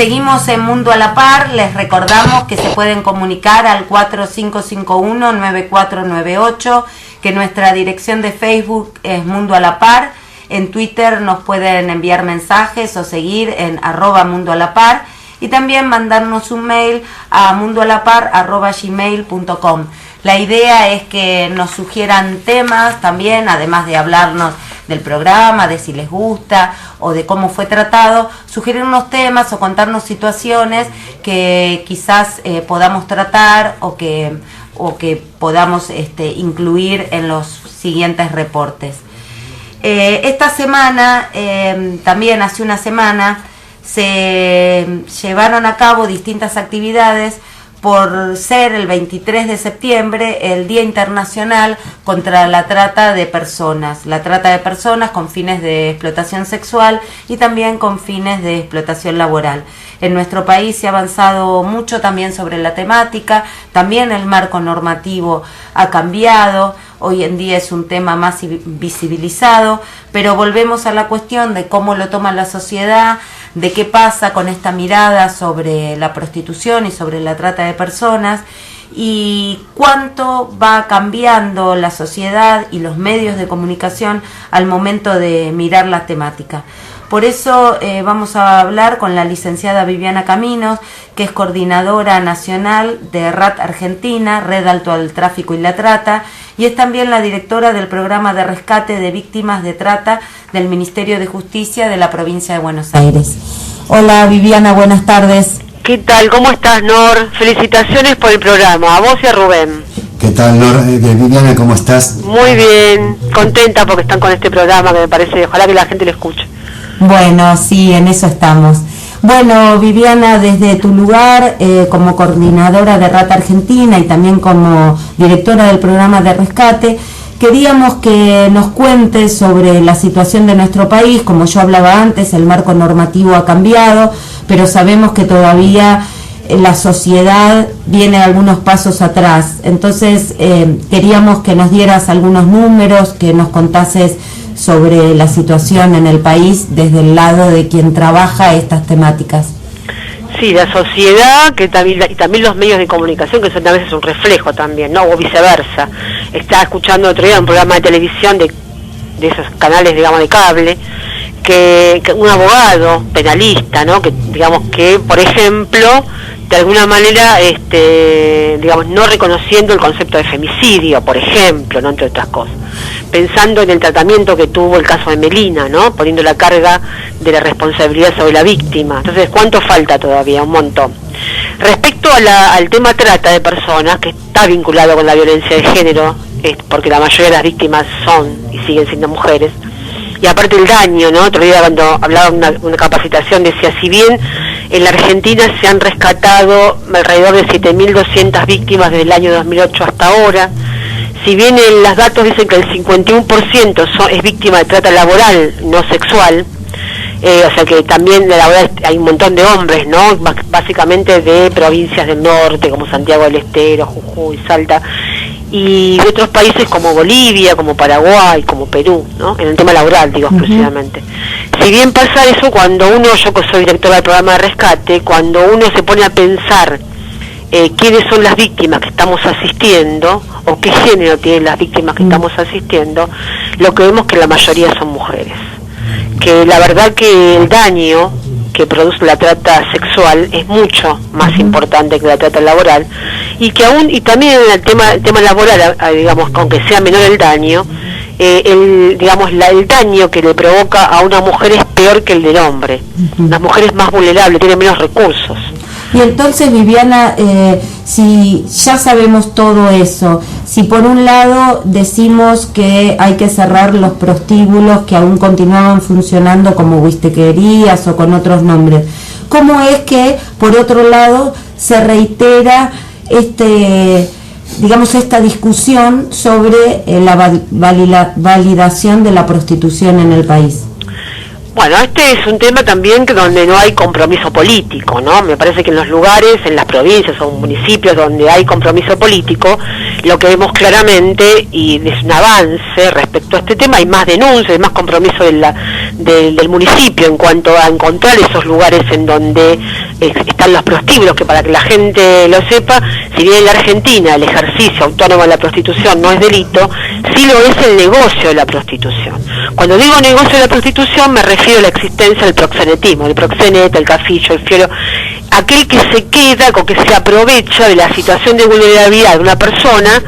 E: Seguimos en Mundo a la Par. Les recordamos que se pueden comunicar al 4551-9498, que nuestra dirección de Facebook es Mundo a la Par. En Twitter nos pueden enviar mensajes o seguir en @mundoalapar, y también mandarnos un mail a mundoalapar@gmail.com. La idea es que nos sugieran temas también, además de hablarnos del programa, de si les gusta o de cómo fue tratado, sugerirnos temas o contarnos situaciones que quizás podamos tratar o que podamos incluir en los siguientes reportes. Esta semana, también hace una semana, se llevaron a cabo distintas actividades por ser el 23 de septiembre el Día Internacional contra la Trata de Personas con fines de explotación sexual y también con fines de explotación laboral. En nuestro país se ha avanzado mucho también sobre la temática, también el marco normativo ha cambiado, hoy en día es un tema más visibilizado, pero volvemos a la cuestión de cómo lo toma la sociedad, de qué pasa con esta mirada sobre la prostitución y sobre la trata de personas, y cuánto va cambiando la sociedad y los medios de comunicación al momento de mirar la temática. Por eso vamos a hablar con la licenciada Viviana Caminos, que es coordinadora nacional de RAT Argentina, Red Alto al Tráfico y la Trata, y es también la directora del programa de rescate de víctimas de trata del Ministerio de Justicia de la provincia de Buenos Aires. Hola Viviana, buenas tardes.
I: ¿Qué tal? ¿Cómo estás, Nor? Felicitaciones por el programa, a vos y a Rubén.
F: ¿Qué tal, Nor? Viviana, ¿cómo estás?
I: Muy bien, contenta porque están con este programa que me parece, ojalá que la gente lo escuche.
E: Bueno, sí, en eso estamos. Bueno, Viviana, desde tu lugar como coordinadora de RAT Argentina y también como directora del programa de rescate, queríamos que nos cuentes sobre la situación de nuestro país. Como yo hablaba antes, el marco normativo ha cambiado, pero sabemos que todavía la sociedad viene algunos pasos atrás. Entonces, queríamos que nos dieras algunos números, que nos contases sobre la situación en el país desde el lado de quien trabaja estas temáticas.
I: Sí, la sociedad y también los medios de comunicación, que son a veces un reflejo también, ¿no? O viceversa. Estaba escuchando otro día un programa de televisión de esos canales, digamos, de cable, que un abogado penalista, ¿no? Que digamos que, por ejemplo, de alguna manera, digamos, no reconociendo el concepto de femicidio, por ejemplo, ¿no? Entre otras cosas, pensando en el tratamiento que tuvo el caso de Melina, ¿no? Poniendo la carga de la responsabilidad sobre la víctima. Entonces, ¿cuánto falta todavía? Un montón. Respecto al tema trata de personas, que está vinculado con la violencia de género, porque la mayoría de las víctimas son y siguen siendo mujeres, y aparte el daño, ¿no? Otro día cuando hablaba una capacitación decía, si bien en la Argentina se han rescatado alrededor de 7.200 víctimas desde el año 2008 hasta ahora, si bien los datos dicen que el 51% es víctima de trata laboral, no sexual, o sea que también de laboral hay un montón de hombres, ¿no? Básicamente de provincias del norte como Santiago del Estero, Jujuy, Salta, y de otros países como Bolivia, como Paraguay, como Perú, ¿no? En el tema laboral, digo, exclusivamente. Si bien pasa eso, cuando yo que soy directora del programa de rescate, cuando uno se pone a pensar quiénes son las víctimas que estamos asistiendo, o qué género tienen las víctimas que estamos asistiendo, lo que vemos es que la mayoría son mujeres. Que la verdad que el daño que produce la trata sexual es mucho más importante que la trata laboral, y también en el tema laboral, digamos, aunque sea menor el daño, el daño que le provoca a una mujer es peor que el del hombre. Las mujeres más vulnerables, tienen menos recursos.
E: Y entonces, Viviana, si ya sabemos todo eso, si por un lado decimos que hay que cerrar los prostíbulos que aún continuaban funcionando como Huistequerías o con otros nombres, ¿cómo es que por otro lado se reitera esta discusión sobre la validación de la prostitución en el país?
I: Bueno, este es un tema también donde no hay compromiso político, ¿no? Me parece que en los lugares, en las provincias o municipios donde hay compromiso político, lo que vemos claramente, y es un avance respecto a este tema, hay más denuncias, hay más compromiso del municipio en cuanto a encontrar esos lugares en donde están los prostíbulos, que para que la gente lo sepa, si bien en la Argentina el ejercicio autónomo de la prostitución no es delito, sí lo es el negocio de la prostitución. Cuando digo negocio de la prostitución me refiero a la existencia del proxenetismo, el proxeneta, el cafillo, el fiero, aquel que se queda o que se aprovecha de la situación de vulnerabilidad de una persona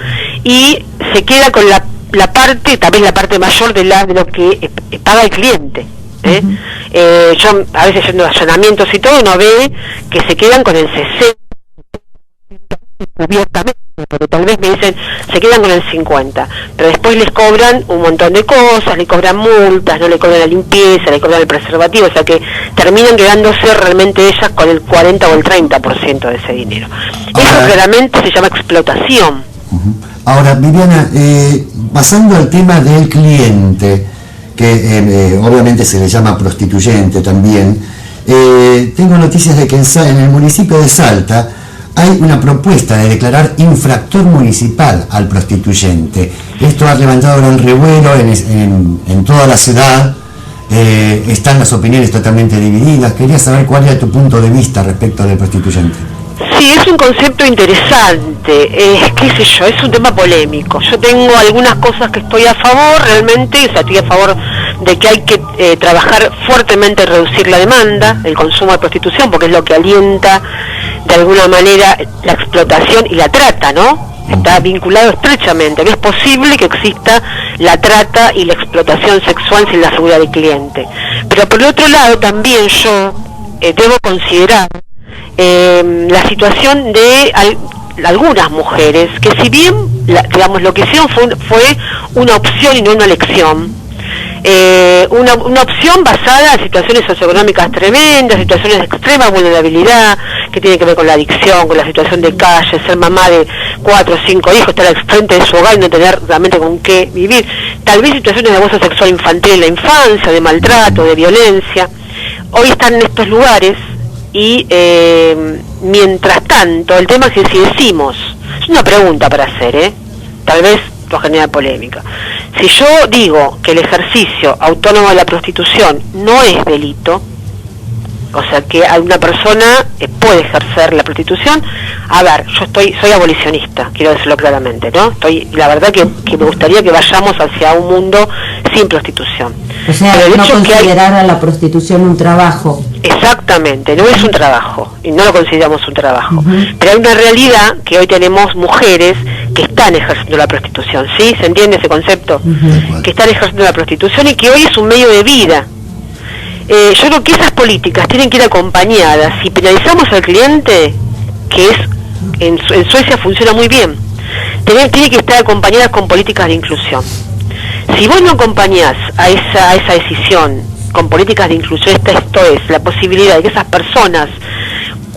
I: y se queda con la parte, tal vez la parte mayor de lo que paga el cliente. Yo a veces yendo a allanamientos y todo, uno ve que se quedan con el 60 abiertamente, porque tal vez me dicen se quedan con el 50, pero después les cobran un montón de cosas, le cobran multas, no le cobran la limpieza, le cobran el preservativo, o sea que terminan quedándose realmente ellas con el 40 o el 30% de ese dinero. Eso claramente se llama explotación.
F: Ahora, Viviana, pasando al tema del cliente, que obviamente se le llama prostituyente también, tengo noticias de que en el municipio de Salta hay una propuesta de declarar infractor municipal al prostituyente. Esto ha levantado gran revuelo en toda la ciudad, están las opiniones totalmente divididas. Quería saber cuál era tu punto de vista respecto del prostituyente.
I: Sí, es un concepto interesante, qué sé yo, es un tema polémico. Yo tengo algunas cosas que estoy a favor, realmente, o sea, estoy a favor de que hay que trabajar fuertemente en reducir la demanda, el consumo de prostitución, porque es lo que alienta de alguna manera la explotación y la trata, ¿no? Está vinculado estrechamente. No es posible que exista la trata y la explotación sexual sin la figura del cliente. Pero por el otro lado también yo debo considerar la situación de algunas mujeres que, si bien digamos lo que hicieron fue una opción y no una elección, una opción basada en situaciones socioeconómicas tremendas, situaciones de extrema vulnerabilidad que tienen que ver con la adicción, con la situación de calle, ser mamá de 4 o 5 hijos, estar al frente de su hogar y no tener realmente con qué vivir, tal vez situaciones de abuso sexual infantil en la infancia, de maltrato, de violencia. Hoy están en estos lugares. Y mientras tanto, el tema es que si decimos, es una pregunta para hacer, tal vez lo genera polémica. Si yo digo que el ejercicio autónomo de la prostitución no es delito, o sea que una persona puede ejercer la prostitución, a ver, yo soy abolicionista, quiero decirlo claramente, ¿no? La verdad que me gustaría que vayamos hacia un mundo sin prostitución.
E: O sea,
I: pero
E: no considerar a la prostitución un trabajo.
I: Exactamente, no es un trabajo, y no lo consideramos un trabajo. Pero hay una realidad que hoy tenemos mujeres que están ejerciendo la prostitución, ¿sí? ¿Se entiende ese concepto? Que están ejerciendo la prostitución y que hoy es un medio de vida. Yo creo que esas políticas tienen que ir acompañadas. Si penalizamos al cliente, que es en Suecia funciona muy bien, tiene que estar acompañadas con políticas de inclusión. Si vos no acompañás a esa decisión con políticas de inclusión, esto es la posibilidad de que esas personas,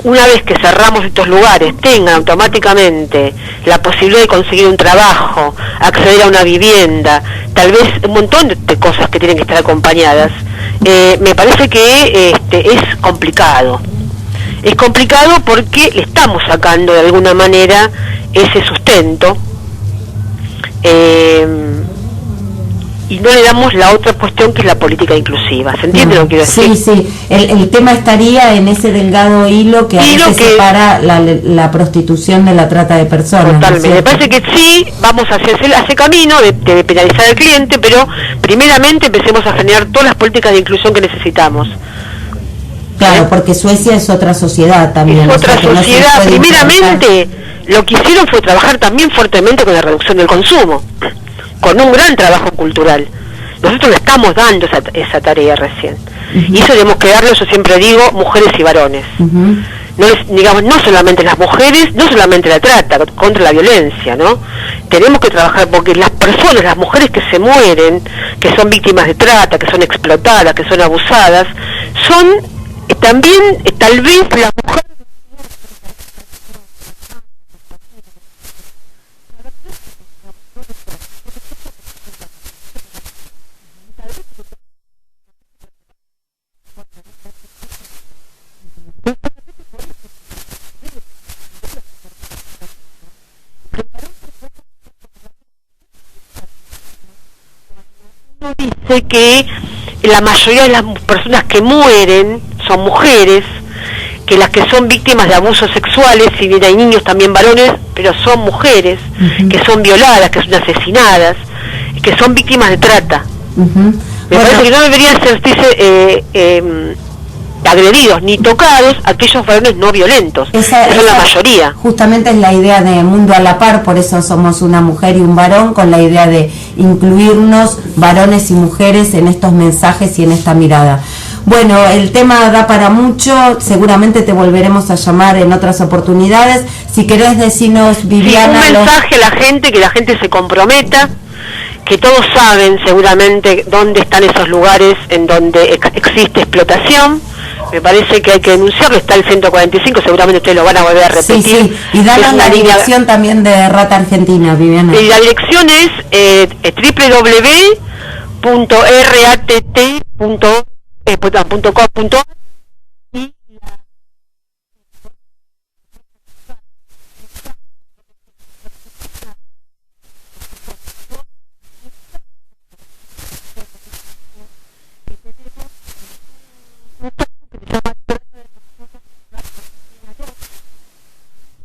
I: una vez que cerramos estos lugares, tengan automáticamente la posibilidad de conseguir un trabajo, acceder a una vivienda, tal vez un montón de cosas que tienen que estar acompañadas. Me parece que es complicado. Es complicado porque le estamos sacando de alguna manera ese sustento y no le damos la otra cuestión que es la política inclusiva. ¿Se entiende lo que quiero decir?
E: Sí. El tema estaría en ese delgado hilo que a veces separa la prostitución de la trata de personas.
I: Totalmente. Me parece que sí, vamos hacia ese camino de penalizar al cliente, pero primeramente empecemos a generar todas las políticas de inclusión que necesitamos.
E: Claro, porque Suecia es otra sociedad también.
I: Es otra sociedad. Primeramente, lo que hicieron fue trabajar también fuertemente con la reducción del consumo, con un gran trabajo cultural. Nosotros le estamos dando esa tarea recién. Y eso tenemos que darlo, yo siempre digo, mujeres y varones. No solamente las mujeres, no solamente la trata, contra la violencia, ¿no? Tenemos que trabajar porque las personas, las mujeres que se mueren, que son víctimas de trata, que son explotadas, que son abusadas, son también, tal vez, las mujeres. Dice que la mayoría de las personas que mueren son mujeres, que las que son víctimas de abusos sexuales, si bien hay niños también varones, pero son mujeres que son violadas, que son asesinadas, que son víctimas de trata. Me parece que no deberían sentirse agredidos ni tocados aquellos varones no violentos, que son la mayoría.
E: Justamente es la idea de Mundo a la Par, por eso somos una mujer y un varón, con la idea de incluirnos varones y mujeres en estos mensajes y en esta mirada. Bueno, el tema da para mucho, seguramente te volveremos a llamar en otras oportunidades. Si querés decirnos, Viviana...
I: Sí, un mensaje a la gente, que la gente se comprometa, que todos saben seguramente dónde están esos lugares en donde existe explotación. Me parece que hay que denunciarlo, está el 145, seguramente ustedes lo van a volver a repetir.
E: Sí, y danos la dirección también de Rata Argentina, Viviana.
I: Y la dirección es www.ratt.com.ar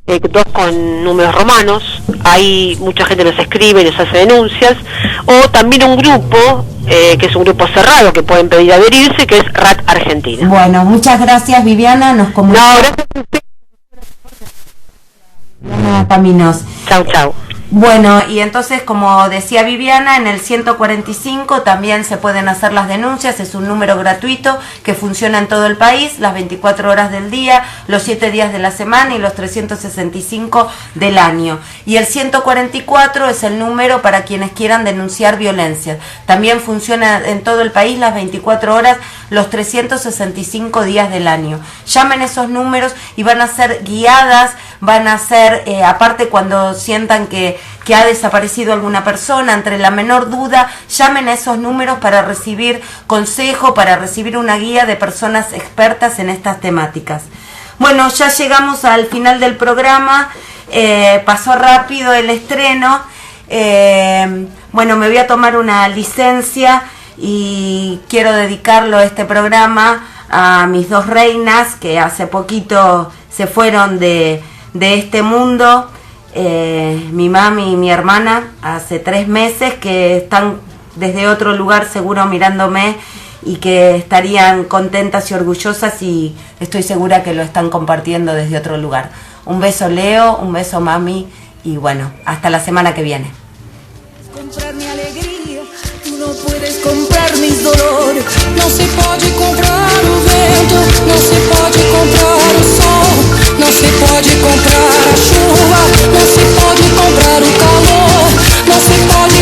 I: y dos con números romanos. Hay mucha gente nos escribe y nos hace denuncias, o también un grupo que es un grupo cerrado que pueden pedir adherirse, que es RAT Argentina.
E: Bueno, muchas gracias, Viviana, nos comunicamos.
I: No, gracias a usted.
E: Viviana Caminos.
I: Chau, chau.
E: Bueno, y entonces, como decía Viviana, en el 145 también se pueden hacer las denuncias, es un número gratuito que funciona en todo el país, las 24 horas del día, los 7 días de la semana y los 365 del año. Y el 144 es el número para quienes quieran denunciar violencias. También funciona en todo el país las 24 horas, los 365 días del año. Llamen esos números y van a ser guiadas, van a ser, aparte cuando sientan que ha desaparecido alguna persona, entre la menor duda, llamen a esos números para recibir consejo, para recibir una guía de personas expertas en estas temáticas. Bueno, ya llegamos al final del programa, pasó rápido el estreno, bueno, me voy a tomar una licencia y quiero dedicarlo este programa a mis dos reinas que hace poquito se fueron de este mundo. Mi mami y mi hermana hace 3 meses que están desde otro lugar seguro mirándome y que estarían contentas y orgullosas, y estoy segura que lo están compartiendo desde otro lugar. Un beso, Leo, un beso, mami, y bueno, hasta la semana que viene.
C: Comprar mi alegría, tú no puedes comprar mis dolores. No se puede comprar o vento, no se puede comprar o sol, no se puede comprar a chuva, no se pode comprar o calor, não se pode